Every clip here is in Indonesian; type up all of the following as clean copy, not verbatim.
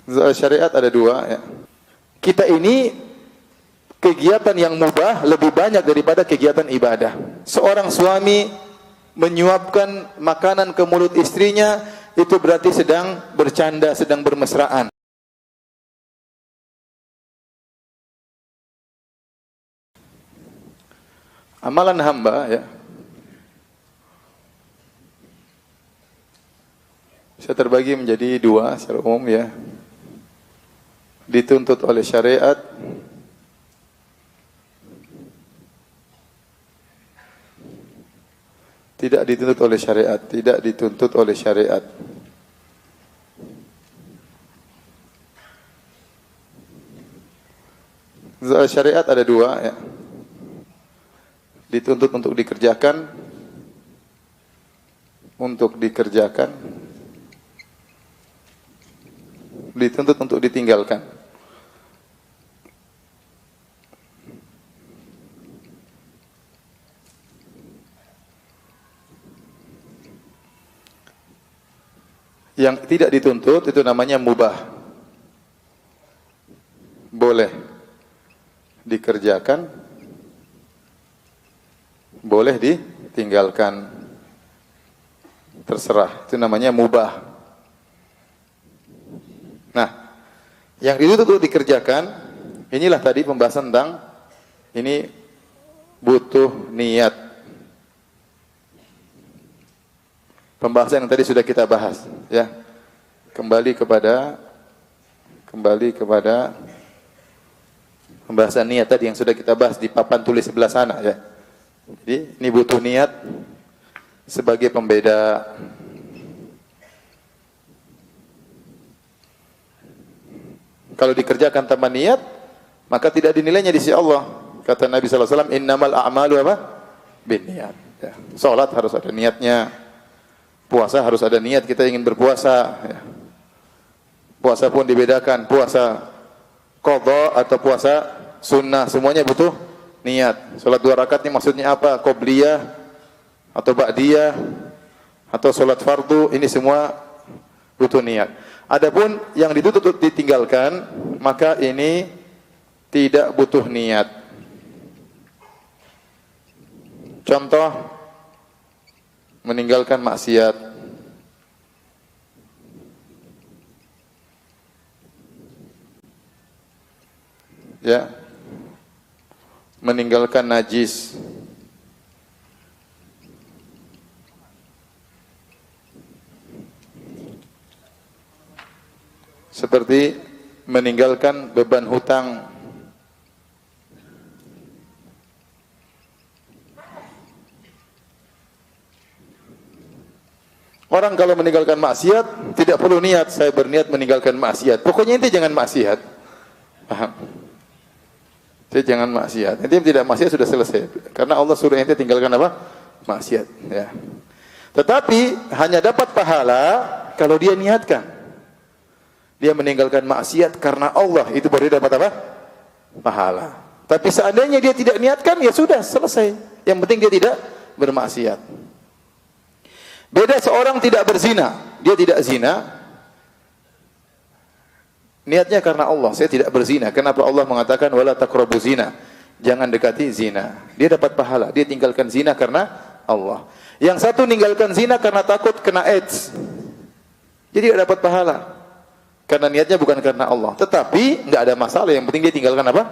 Syariat ada dua ya. Kita ini kegiatan yang mubah lebih banyak daripada kegiatan ibadah. Seorang suami menyuapkan makanan ke mulut istrinya, itu berarti sedang bercanda, sedang bermesraan. Amalan hamba ya, saya terbagi menjadi dua secara umum ya. Dituntut oleh syariat, tidak dituntut oleh syariat, tidak dituntut oleh syariat. Syariat ada dua ya. Dituntut untuk dikerjakan, dituntut untuk ditinggalkan. Yang tidak dituntut itu namanya mubah. Boleh dikerjakan, boleh ditinggalkan. Terserah, itu namanya mubah. Nah, yang dituntut untuk dikerjakan, inilah tadi pembahasan tentang ini butuh niat. Pembahasan yang tadi sudah kita bahas, ya. Kembali kepada pembahasan niat tadi yang sudah kita bahas di papan tulis sebelah sana, ya. Jadi ini butuh niat sebagai pembeda. Kalau dikerjakan tanpa niat, maka tidak dinilainya di sisi Allah. Kata Nabi sallallahu alaihi wasallam, "Innamal a'malu apa? Binniyat." Ya. Salat harus ada niatnya. Puasa harus ada niat, kita ingin berpuasa ya. Puasa pun dibedakan, puasa qadha atau puasa sunnah, semuanya butuh niat. Salat 2 rakaat ini maksudnya apa? Qobliyah atau ba'diyah atau salat fardu, ini semua butuh niat. Adapun yang dituntut untuk ditinggalkan, maka ini tidak butuh niat. Contoh, meninggalkan maksiat. Ya. Meninggalkan najis. Seperti meninggalkan beban hutang. Orang kalau meninggalkan maksiat tidak perlu niat, saya berniat meninggalkan maksiat. Pokoknya inti jangan maksiat. Paham? Jadi jangan maksiat. Inti tidak maksiat sudah selesai. Karena Allah suruh ente tinggalkan apa? Maksiat, ya. Tetapi hanya dapat pahala kalau dia niatkan. Dia meninggalkan maksiat karena Allah, itu baru dapat apa? Pahala. Tapi seandainya dia tidak niatkan, ya sudah selesai. Yang penting dia tidak bermaksiat. Beda seorang tidak berzina, dia tidak zina, niatnya karena Allah, saya tidak berzina. Kenapa Allah mengatakan wala taqrabu zina? Jangan dekati zina. Dia dapat pahala, dia tinggalkan zina karena Allah. Yang satu meninggalkan zina karena takut kena AIDS. Jadi tidak dapat pahala. Karena niatnya bukan karena Allah. Tetapi enggak ada masalah, yang penting dia tinggalkan apa?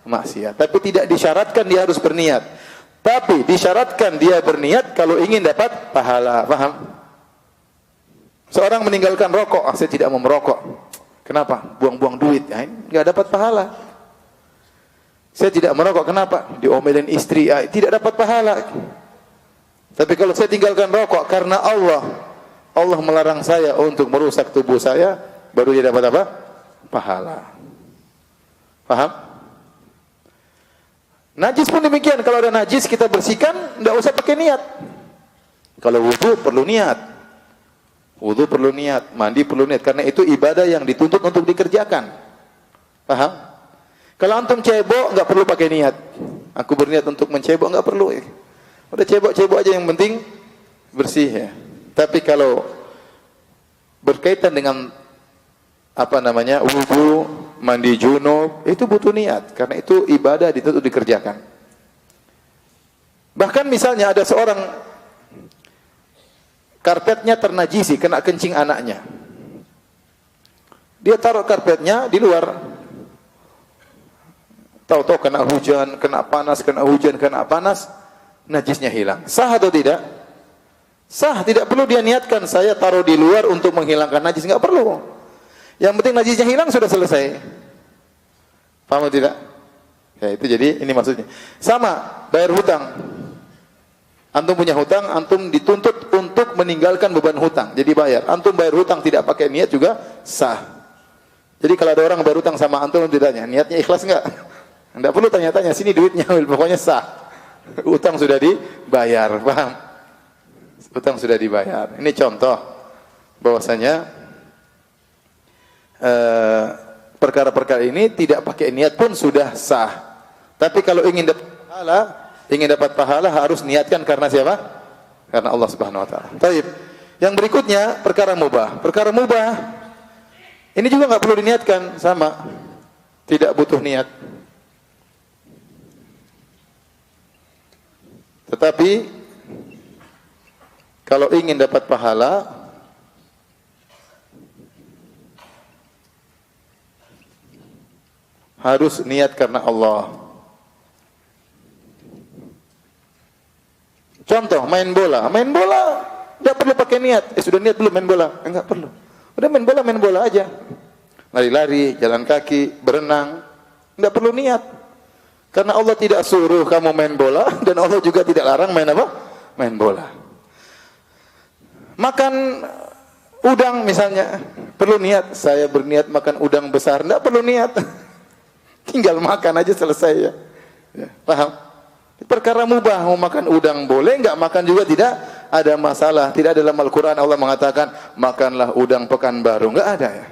Maksiat. Tapi tidak disyaratkan dia harus berniat. Tapi disyaratkan dia berniat kalau ingin dapat pahala. Paham? Seorang meninggalkan rokok, saya tidak mau merokok. Kenapa? Buang-buang duit, ya, enggak dapat pahala. Saya tidak merokok, kenapa? Diomelin istri, ya, tidak dapat pahala. Tapi kalau saya tinggalkan rokok karena Allah melarang saya untuk merusak tubuh saya, baru dia dapat apa? Pahala. Paham? Najis pun demikian, kalau ada najis kita bersihkan, tidak usah pakai niat. Kalau wudu perlu niat. Wudu perlu niat, mandi perlu niat, karena itu ibadah yang dituntut untuk dikerjakan. Paham? Kalau antum cebok, enggak perlu pakai niat. Aku berniat untuk mencebok, enggak perlu. Udah cebok-cebok aja, yang penting bersih ya. Tapi kalau berkaitan dengan wudu, mandi junub, itu butuh niat karena itu ibadah dituntut dikerjakan. Bahkan misalnya ada seorang karpetnya ternajisi, kena kencing anaknya. Dia taruh karpetnya di luar. Tahu-tahu kena hujan, kena panas, kena hujan, kena panas, najisnya hilang. Sah atau tidak? Sah, tidak perlu dia niatkan saya taruh di luar untuk menghilangkan najis, enggak perlu. Yang penting najisnya hilang sudah selesai. Paham atau tidak? Ya, itu jadi ini maksudnya. Sama, bayar hutang. Antum punya hutang, antum dituntut untuk meninggalkan beban hutang. Jadi bayar. Antum bayar hutang tidak pakai niat juga sah. Jadi kalau ada orang bayar hutang sama antum ditanya, niatnya ikhlas enggak? Enggak perlu tanya-tanya, sini duitnya, pokoknya sah. Hutang sudah dibayar, paham? Hutang sudah dibayar. Ini contoh bahwasanya perkara-perkara ini tidak pakai niat pun sudah sah. Tapi kalau ingin dapat pahala harus niatkan karena siapa? Karena Allah Subhanahu wa taala. Baik. Yang berikutnya perkara mubah. Perkara mubah ini juga enggak perlu diniatkan, sama. Tidak butuh niat. Tetapi kalau ingin dapat pahala harus niat karena Allah. Contoh main bola tidak perlu pakai niat. Sudah niat belum main bola? Enggak perlu. Udah main bola aja. Lari-lari, jalan kaki, berenang, enggak perlu niat. Karena Allah tidak suruh kamu main bola dan Allah juga tidak larang main apa? Main bola. Makan udang misalnya, perlu niat. Saya berniat makan udang besar, enggak perlu niat. Tinggal makan aja selesai ya. Paham? Perkara mubah, mau makan udang boleh, enggak makan juga tidak ada masalah. Tidak dalam Al-Quran Allah mengatakan makanlah udang Pekanbaru, enggak ada ya.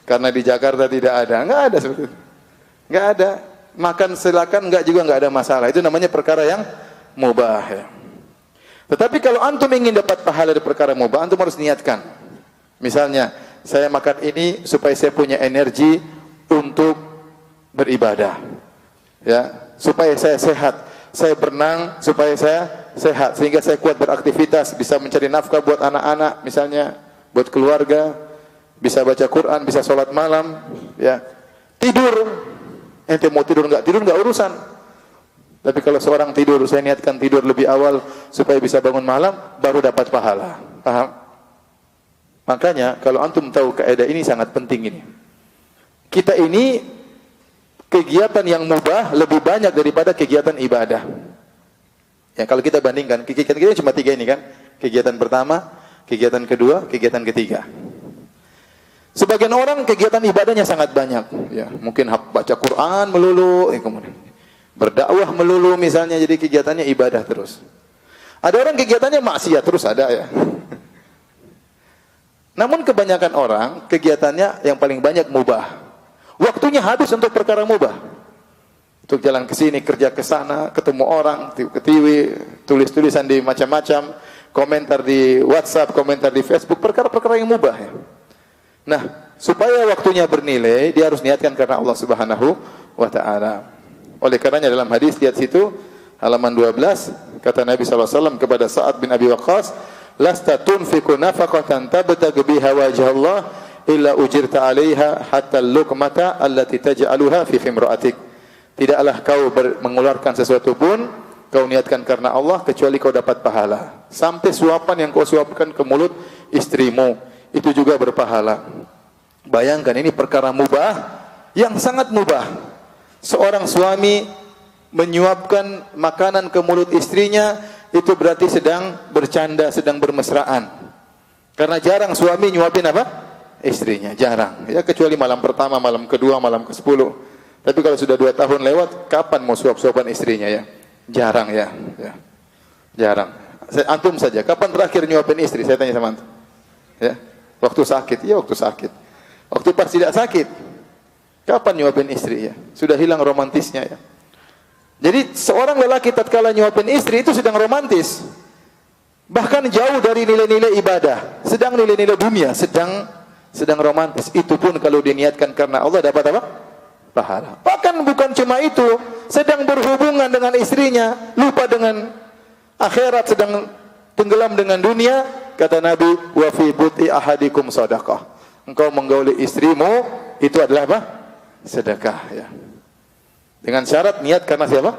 Karena di Jakarta tidak ada, enggak ada seperti itu. Enggak ada. Makan silakan, enggak juga enggak ada masalah. Itu namanya perkara yang mubah ya. Tetapi kalau antum ingin dapat pahala dari perkara mubah, antum harus niatkan. Misalnya, saya makan ini supaya saya punya energi untuk beribadah. Ya, supaya saya sehat. Saya berenang supaya saya sehat sehingga saya kuat beraktivitas, bisa mencari nafkah buat anak-anak misalnya, buat keluarga, bisa baca Quran, bisa sholat malam, ya. Tidur, ente mau tidur enggak urusan. Tapi kalau seorang tidur, saya niatkan tidur lebih awal supaya bisa bangun malam, baru dapat pahala. Paham? Makanya kalau antum tahu kaidah ini sangat penting ini. Kita ini kegiatan yang mubah lebih banyak daripada kegiatan ibadah. Ya, kalau kita bandingkan, kegiatan kita cuma 3 ini kan. Kegiatan pertama, kegiatan kedua, kegiatan ketiga. Sebagian orang kegiatan ibadahnya sangat banyak. Ya, mungkin baca Quran melulu, kemudian berdakwah melulu misalnya, jadi kegiatannya ibadah terus. Ada orang kegiatannya maksiat terus ada ya. Namun kebanyakan orang kegiatannya yang paling banyak mubah. Waktunya habis untuk perkara mubah. Untuk jalan ke sini, kerja ke sana, ketemu orang, ke TV, tulis-tulisan di macam-macam, komentar di WhatsApp, komentar di Facebook, perkara-perkara yang mubah ya. Nah, supaya waktunya bernilai, dia harus niatkan karena Allah Subhanahu wa taala. Oleh karenanya dalam hadis lihat situ halaman 12 kata Nabi sallallahu alaihi wasallam kepada Sa'ad bin Abi Waqqas, "Lasta tunfiqu nafaqatan tabtaghi biha wajha Allah illa ujirta 'alaiha hatta al-luqmata allati taj'aluha fi imra'atik." Tidaklah kau mengeluarkan sesuatu pun kau niatkan karena Allah kecuali kau dapat pahala. Sampai suapan yang kau suapkan ke mulut istrimu itu juga berpahala. Bayangkan ini perkara mubah yang sangat mubah. Seorang suami menyuapkan makanan ke mulut istrinya itu berarti sedang bercanda, sedang bermesraan. Karena jarang suami nyuapin apa? Istrinya, jarang. Ya kecuali malam pertama, malam kedua, malam ke-10. Tapi kalau sudah 2 tahun lewat, kapan mau suap-suapan istrinya ya? Jarang ya. Jarang. Antum saja, kapan terakhir nyuapin istri? Saya tanya sama antum. Ya. Waktu sakit, iya waktu sakit. Waktu pas tidak sakit. Kapan nyuapin istri ya? Sudah hilang romantisnya ya. Jadi seorang lelaki tatkala nyuapin istri itu sedang romantis. Bahkan jauh dari nilai-nilai ibadah. Sedang nilai-nilai dunia sedang sedang romantis, itu pun kalau diniatkan karena Allah dapat apa? Pahala. Bahkan bukan cuma itu, sedang berhubungan dengan istrinya, lupa dengan akhirat, sedang tenggelam dengan dunia, kata Nabi, wa fi buti ahadikum shadaqah. Engkau menggauli istrimu itu adalah apa? Sedekah, ya. Dengan syarat niat karena siapa?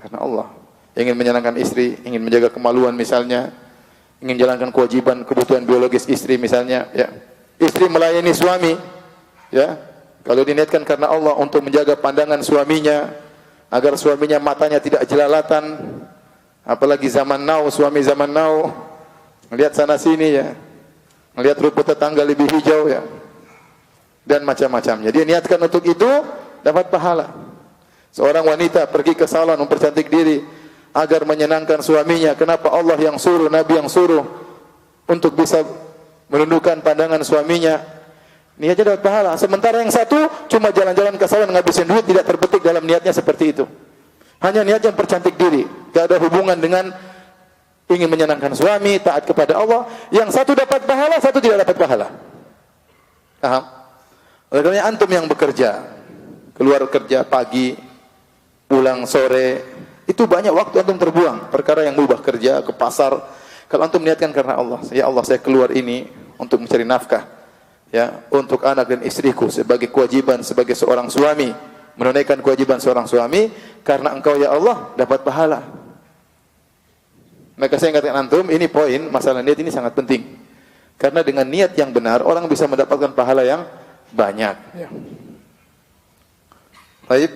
Karena Allah. Ingin menyenangkan istri, ingin menjaga kemaluan misalnya, ingin jalankan kewajiban, kebutuhan biologis istri misalnya, ya. Istri melayani suami, ya. Kalau diniatkan karena Allah untuk menjaga pandangan suaminya, agar suaminya matanya tidak jelalatan, apalagi zaman now, suami zaman now, melihat sana sini, ya. Melihat rumput tetangga lebih hijau, ya. Dan macam-macamnya. Dia niatkan untuk itu, dapat pahala. Seorang wanita pergi ke salon mempercantik diri agar menyenangkan suaminya. Kenapa Allah yang suruh, Nabi yang suruh untuk bisa menundukkan pandangan suaminya? Niatnya dapat pahala. Sementara yang satu cuma jalan-jalan ke salon ngabisin duit, tidak terbetik dalam niatnya seperti itu. Hanya niatnya mempercantik diri, tidak ada hubungan dengan ingin menyenangkan suami, taat kepada Allah. Yang satu dapat pahala, satu tidak dapat pahala. Paham? Oleh karena antum yang bekerja, keluar kerja pagi, pulang sore, itu banyak waktu antum terbuang. Perkara yang mubah, kerja, ke pasar. Kalau antum niatkan karena Allah, ya Allah saya keluar ini untuk mencari nafkah, ya, untuk anak dan istriku sebagai kewajiban sebagai seorang suami, menunaikan kewajiban seorang suami, karena engkau ya Allah dapat pahala. Maka saya katakan antum, ini poin, masalah niat ini sangat penting. Karena dengan niat yang benar, orang bisa mendapatkan pahala yang banyak. Ya. Baik.